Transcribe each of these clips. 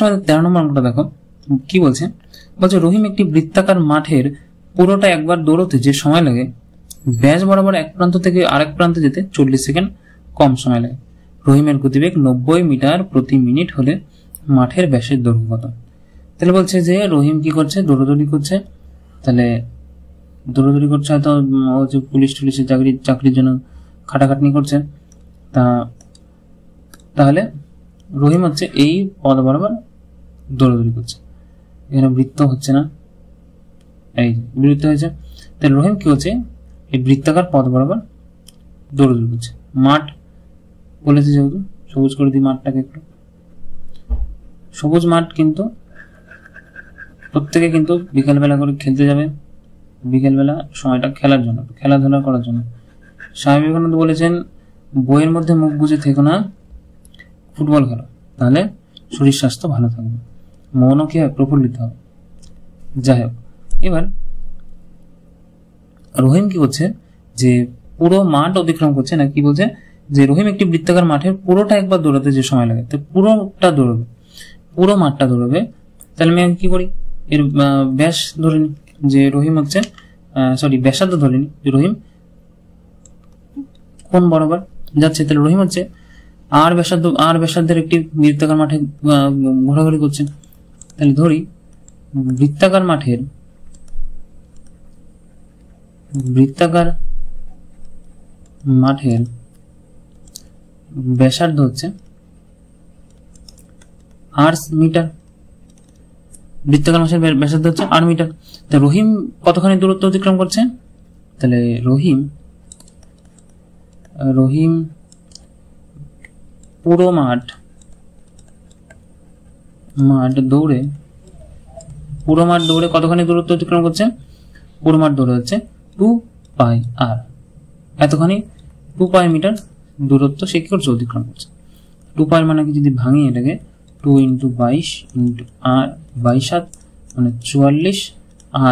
আমাদের 13 নম্বর অঙ্কটা দেখো কি বলছে। বলছে রহিম একটি বৃত্তাকার মাঠের পুরোটা একবার দৌড়তে যে সময় লাগে ব্যাস বরাবর এক প্রান্ত থেকে আরেক প্রান্তে যেতে 40 সেকেন্ড কম সময় লাগে। রহিমের গতিবেগ 90 মিটার প্রতি মিনিট হলে মাঠের ব্যাসের দৈর্ঘ্য কত? তাহলে বলছে যে রহিম কি করছে, দৌড়াদৌড়ি করছে। তাহলে দৌড়াদৌড়ি করছে, হয়তো ও যে পুলিশ টুলিশের চাকরির জন্য খাটাখাটনি করছে। তাহলে রহিম হচ্ছে এই পথ বরাবর দৌড়াদৌড়ি করছে। এখানে বৃত্ত হচ্ছে না, এই বৃত্ত হয়েছে। তাহলে রহিম কি হচ্ছে, এই বৃত্তাকার পথ বরাবর দৌড়াদৌড়ি করছে। মাঠ বলেছে যেহেতু সবুজ করে দিই মাঠটাকে একটু। সবুজ মাঠ কিন্তু প্রত্যেকে কিন্তু বিকেলবেলা করে খেলতে যাবে, বিকেলবেলা সময়টা খেলার জন্য, খেলাধুলা করার জন্য। স্বামী বিবেকানন্দ বলেছেন বইয়ের মধ্যে মুখ বুঝে থেকো না, ফুটবল খেলো, তাহলে শরীর স্বাস্থ্য ভালো থাকবে, মনও কি হয় প্রফুল্লিত হবে। যাই হোক, এবার রহিম কি করছে যে পুরো মাঠ অতিক্রম করছে, না কি বলছে যে রহিম একটি বৃত্তাকার মাঠের পুরোটা একবার দৌড়াতে যে সময় লাগে, তো পুরোটা দৌড়বে, পুরো মাঠটা দৌড়বে। তাহলে আমি কি করি, এর ব্যাস ধরে নি যে রহিম হচ্ছে ব্যাসার্ধ ধরে নি যে রহিম কোন বরাবর যাচ্ছে। তাহলে রহিম হচ্ছে আর ব্যাসার্ধের একটি বৃত্তাকার মাঠে ঘোরাঘুরি করছে। তাহলে ধরি বৃত্তাকার মাঠের ব্যাসার্ধ হচ্ছে 8 মিটার। বৃত্তাকার মাঠের ব্যাসার্ধ হচ্ছে 8 মিটার। তা রহিম কতখানি দূরত্ব অতিক্রম করছে? তাহলে রহিম পুরো মাঠ দৌড়ে কতখানি দূরত্ব অতিক্রম করছে? পুরো মাঠ দৌড়ে হচ্ছে 2 পাই আর, এতখানি 2 পাই মিটার দূরত্ব সে কি করছে, অতিক্রম করছে। 2 পাই মানে কি যদি ভাঙি এটাকে 2 × 22 × r বাই 7 মানে 44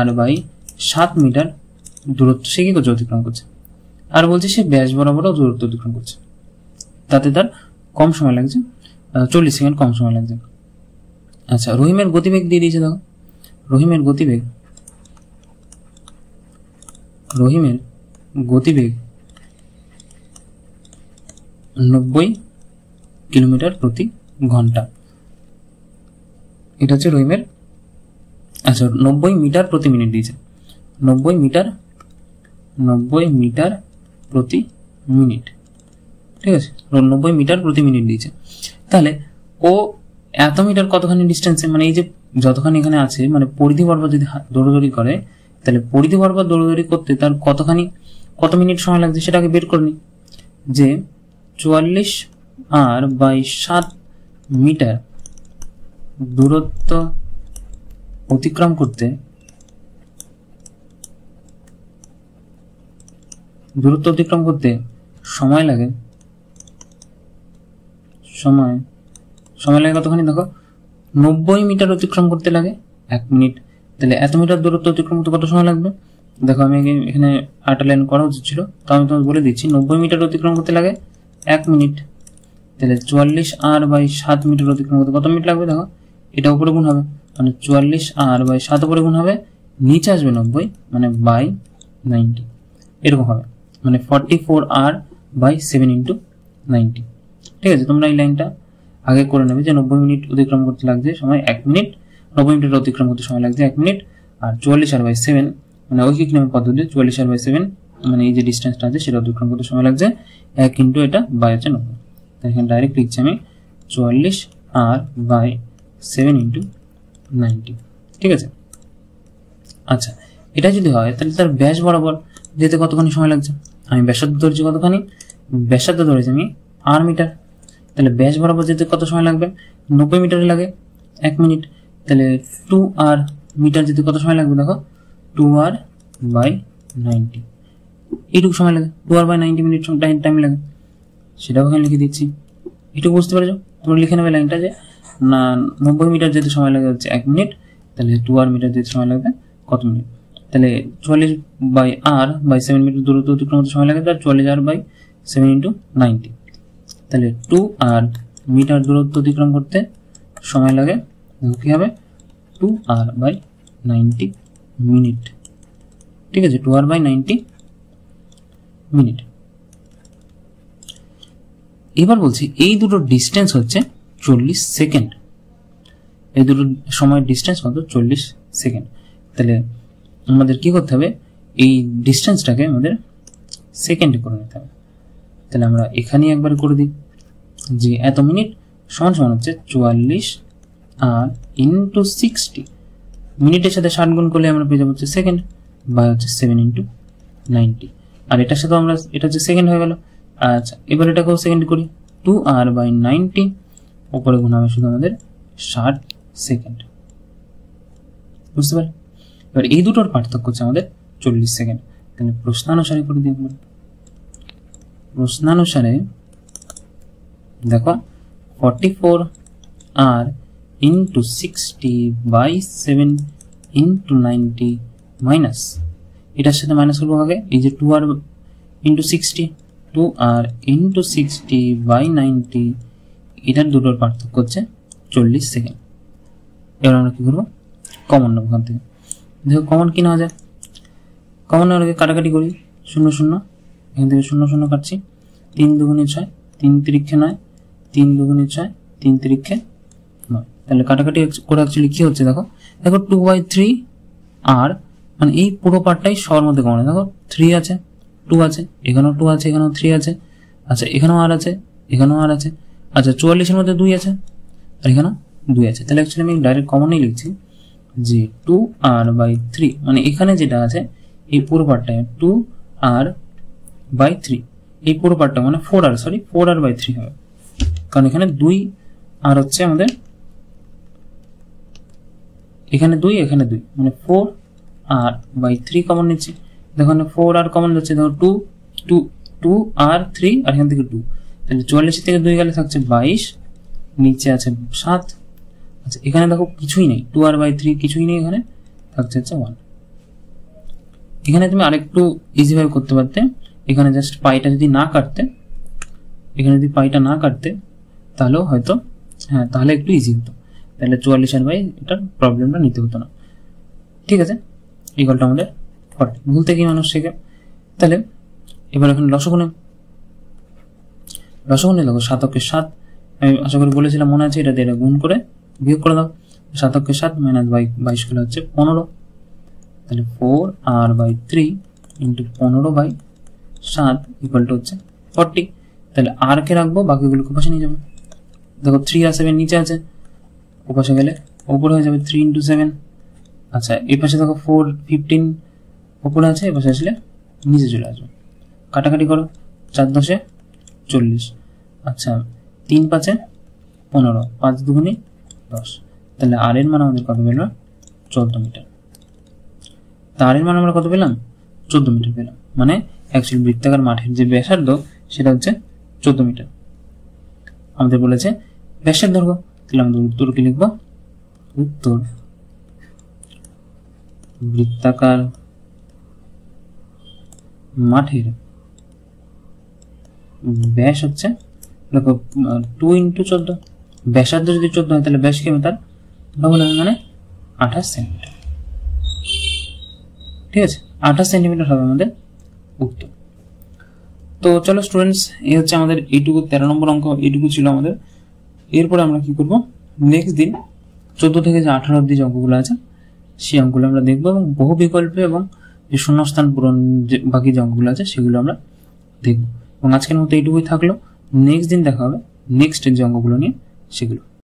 r বাই 7 মিটার দূরত্ব সে কি করছে, অতিক্রম করছে। আর বলছে সে ব্যাস বরাবরও দূরত্ব অতিক্রম করছে, তাতে তার কম সময় লাগছে, 40 সেকেন্ড কম সময় লাগছে। আচ্ছা, রহিমের গতিবেগ দিয়ে দিয়েছে। দেখো রহিমের গতিবেগ 90 কিলোমিটার প্রতি ঘন্টা। এটা হচ্ছে রহিমের, আচ্ছা 90 মিটার প্রতি মিনিট দিয়েছে, 90 মিটার প্রতি মিনিট, ঠিক আছে, 90 মিটার প্রতি মিনিট দিয়েছে। তাহলে ও এত মিটার কতখানি ডিস্টেন্সে, মানে এই যে যতখানি এখানে আছে, মানে পরিধি বরাবর যদি দৌড়াদৌড়ি করে, তাহলে পরিধি বরাবর দৌড়াদৌড়ি করতে তার কত মিনিট সময় লাগছে সেটাকে বের করে নি। যে 44 r বাই 7 মিটার দূরত্ব অতিক্রম করতে সময় লাগে কতখানি? দেখো 90 মিটার অতিক্রম করতে লাগে 1 মিনিট। তাহলে এত মিটার দূরত্ব অতিক্রম করতে কত সময় লাগবে? দেখো আমি এখানে আরেকটা লাইন করা উচিত ছিল, তো আমি তোমাকে বলে দিচ্ছি 90 মিটার অতিক্রম করতে লাগে 1 মিনিট। তাহলে 44 r বাই 7 মিটার অতিক্রম করতে কত মিনিট লাগবে? দেখো এটা উপরে গুণ হবে, মানে 44 r বাই 7 উপরে গুণ হবে, নিচে আসবে 90 মানে বাই 90, এরকম হবে, মানে 44 r বাই 7 × 90। ঠিক আছে, তোমরা এই লাইনটা আগে করে নেবে যে 90 মিনিট অতিক্রম করতে লাগছে সময় 1 মিনিট, 90 মিনিট অতিক্রম করতে সময় লাগছে 1 মিনিট, আর 44 r বাই 7 মানে ঐকিক নিয়ম পদ্ধতি 44 r বাই 7 মানে এই যে ডিস্টেন্সটা আছে সেটা অতিক্রম করতে সময় লাগছে 1 × এটা বাই হচ্ছে 90। তাই এখানে ডাইরেক্ট লিখছি আমি 44 r বাই 7 × 90। ঠিক আছে, আচ্ছা এটা যদি হয় তাহলে তার ব্যাস বরাবর যেতে কতখানি সময় লাগছে? আমি ব্যাসার্ধ ধরেছি কতখানি, ব্যাসার্ধ ধরেছি আমি r মিটার। তাহলে ব্যাস বরাবর যেতে কত সময় লাগবে? 90 মিটারে লাগে 1 মিনিট। তাহলে 2r মিটার যেতে কত সময় লাগবে? দেখো 2r বাই 90 এইটুকু সময় লাগে, 2r বাই 90 মিনিট টাইম লাগে, সেটাও এখানে লিখে দিচ্ছি। এটুকু বুঝতে পারছো? তোমরা লিখে নেবে লাইনটা যে না 90 মিটার যেতে সময় লাগে হচ্ছে 1 মিনিট, তাহলে 2r মিটার যেতে সময় লাগবে কত মিনিট? তাহলে 44 বাই r বাই 7 মিটার দূরত্ব অতিক্রম করতে সময় লাগে, তার 44r বাই 7 × 90। তাহলে 2r মিটার দূরত্ব অতিক্রম করতে সময় লাগে দেখো কি হবে 2r/90 মিনিট। ঠিক আছে, 2r/90 মিনিট। এবার বলছি এই দুটো ডিস্টেন্স হচ্ছে 40 সেকেন্ড। এই দুটো সময়ের ডিস্টেন্স কত? 40 সেকেন্ড। তাহলে আমাদের কি করতে হবে? এই ডিস্টেন্সটাকে আমাদের সেকেন্ডে করে নিতে হবে। তাহলে আমরা এখানেই একবার করে দিই যে এত মিনিট সমান সমান হচ্ছে 44 আর ইন্টু 60। মিনিটের সাথে 60 গুণ করলে আমরা পেয়ে যাবো হচ্ছে সেকেন্ড, বা হচ্ছে 7 × 90। আর এটার সাথে আমরা এটা হচ্ছে সেকেন্ড হয়ে গেল। আচ্ছা, এবার এটাকেও সেকেন্ড করি, 2r/90 উপরে গুণ হবে শুধু আমাদের 60 সেকেন্ড। বুঝতে পারলে? এবার এই দুটোর পার্থক্য হচ্ছে আমাদের 40 সেকেন্ড। তাহলে প্রশ্নানুসারে করে দিই একবার। প্রশ্নানুসারে দেখো 44r × 60/7 × 90 মাইনাস, এটার সাথে মাইনাস করবো আগে এই যে 2r × 60, 2r × 60/90, এটার দুটোর পার্থক্য হচ্ছে 40 সেকেন্ড। এবার আমরা কি করবো? কমন নেবো ওখান থেকে। দেখো কমন কি নেওয়া যায়? কমন নেওয়ার আগে কাটাকাটি করি, 0 0, এখান থেকে 0 0 কাটছি, 3 × 2 = 6, 3 × 3 = 9, 3 × 2 = 6, 3 × 3 = 9। তাহলে কাটাকাটি করে অ্যাকচুয়ালি কি হচ্ছে দেখো, 2/3 আর মানে এই পুরো পার্টটাই সবার মধ্যে কমন। দেখো 3 আছে, 2 আছে, এখানেও 2 আছে, এখানেও 3 আছে, আচ্ছা এখানেও আর আছে, এখানেও আর আছে, আচ্ছা 44 এর মধ্যে 2 আছে, আর এখানেও 2 আছে। তাহলে অ্যাকচুয়ালি আমি ডাইরেক্ট কমনই লিখছি যে 2r/3, মানে এখানে যেটা আছে এই পুরো পার্টটা 2r/3, এই পুরো পার্টটা মানে 4r/3 হবে, কারণ এখানে 2 আর হচ্ছে আমাদের এখানে 2, এখানে 2, মানে 4r/3 কমন নিচ্ছি। দেখো 4r কমন যাচ্ছে, দেখো 2r3 আর এখান থেকে 2, তাহলে 44 থেকে 2 গেলে থাকছে 22, নিচে আছে 7। আচ্ছা এখানে দেখো কিছুই নেই, 2r/3 কিছুই নেই, এখানে থাকছে হচ্ছে 1। এখানে তুমি আরেকটু ইজি ভাবে করতে পারতে, এখানে জাস্ট পাইটা যদি না কাটতে, এখানে যদি পাইটা না কাটতে তাহলেও হয়তো হ্যাঁ তাহলে একটু ইজি হতো, তাহলে 44 এটার প্রবলেমটা নিতে হতো না। ঠিক আছে, এই গলটা আমাদের 40, ভুল থেকেই মানুষ শেখে। তাহলে এবার এখানে লসাগু নেব। লসাগু নিয়ে দেখো 7 × 7, আমি আশা করি বলেছিলাম মনে আছে, এটা দিয়ে গুণ করে বিয়োগ করে দাও। 7 × 7 - 22 করলে হচ্ছে 15। তাহলে 4r/3 × 15/7 = হচ্ছে 40। তাহলে আর কে রাখবো, বাকিগুলোকে পাশে নিয়ে যাবো। দেখো 3 আর 7 নিচে আছে, ওপাশে গেলে উপরে হয়ে যাবে 3 × 7। আচ্ছা এই পাশে দেখো 4 15 উপরে আছে, এ পাশে আসলে নিচে চলে আসবে। কাটাকাটি করো, 4 × 10 = 40। আচ্ছা 3 × 5 = 15, 5 × 2 = 10। তাহলে আর এর মান আমাদের কত পেলাম? 14 মিটার। তার এর মান আমরা কত পেলাম? 14 মিটার পেলাম। মানে অ্যাকচুয়ালি বৃত্তাকার মাঠের যে ব্যাসার্ধ সেটা হচ্ছে 14 মিটার। আমাদের বলেছে ব্যাসের দৈর্ঘ্য, তাহলে আমাদের উত্তর কি লিখবো? উত্তর বৃত্তাকার মাঠের ব্যাস হচ্ছে দেখো 2 × 14, ব্যাসার্ধ যদি 14 হয় তাহলে ব্যাস কি হবে? তার ডবল হবে, মানে 28 সেন্টিমিটার। ঠিক আছে, 28 সেন্টিমিটার হবে আমাদের উত্তর। তো চলো স্টুডেন্টস, এই হচ্ছে আমাদের এইটুকু 13 নম্বর অঙ্ক, এইটুকু ছিল আমাদের। এরপরে আমরা কি করব, নেক্সট দিন 14 থেকে যে 18 অব্দি যে অঙ্কগুলো আছে সেই অঙ্কগুলো আমরা দেখবো, এবং বহু বিকল্পে এবং যে শূন্যস্থান পূরণ যে বাকি যে অঙ্কগুলো আছে সেগুলো আমরা দেখবো। এবং আজকের মতো এইটুকুই থাকলো, নেক্সট দিন দেখা হবে নেক্সট যে অঙ্কগুলো নিয়ে সেগুলো।